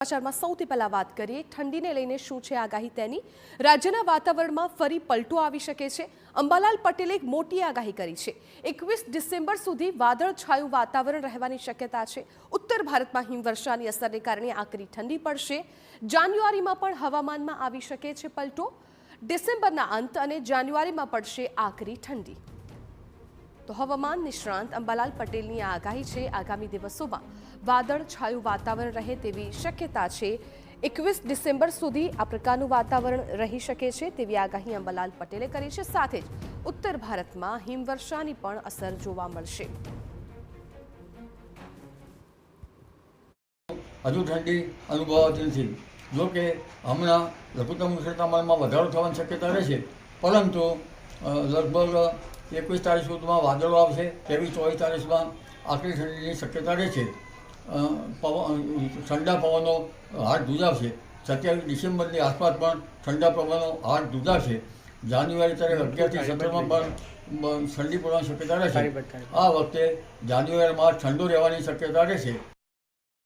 સમાચારમાં સૌથી પહેલા વાત કરીએ ઠંડીને લઈને શું છે આગાહી તેની રાજ્યના વાતાવરણમાં ફરી પલટો આવી શકે છે। અંબાલાલ પટેલે એક મોટી આગાહી કરી છે। 21 ડિસેમ્બર સુધી વાદળછાયું વાતાવરણ રહેવાની શક્યતા છે। ઉત્તર ભારતમાં હિમવર્ષાની અસરને કારણે આકરી ઠંડી પડશે। જાન્યુઆરીમાં પણ હવામાનમાં આવી શકે છે પલટો। ડિસેમ્બરના અંત અને જાન્યુઆરીમાં પડશે આકરી ઠંડી। તો હવામાન નિષ્ણાંત અંબાલાલ પટેલની આગાહી છે। આગામી દિવસોમાં વાદળછાયું વાતાવરણ રહે તેવી શક્યતા છે। 21 ડિસેમ્બર સુધી આ પ્રકારનું વાતાવરણ રહી શકે છે તેવી આગાહી અંબાલાલ પટેલે કરી છે। સાથે જ ઉત્તર ભારતમાં હિમવર્ષાની પણ અસર જોવા મળશે। હજુ ઠંડી અનુભવાતી નથી। જો કે હમણાં લઘુત્તમ ઉષ્ણતામાનમાં વધારો થવાની શક્યતા રહેશે, પરંતુ લગભગ 21 તારીખ સુધીમાં વાદળો આવશે। 23-24 તારીખમાં આકરી ઠંડીની શક્યતા રહેશે। ઠંડા પવનો હાડ ધ્રુજાવશે। 27 ડિસેમ્બરની આસપાસ પણ ઠંડા પવનો હાડ ધ્રુજાવશે। જાન્યુઆરી તારીખ 11 થી 17માં પણ ઠંડી પડવાની શક્યતા રહેશે। આ વખતે જાન્યુઆરીમાં ઠંડો રહેવાની શક્યતા રહેશે।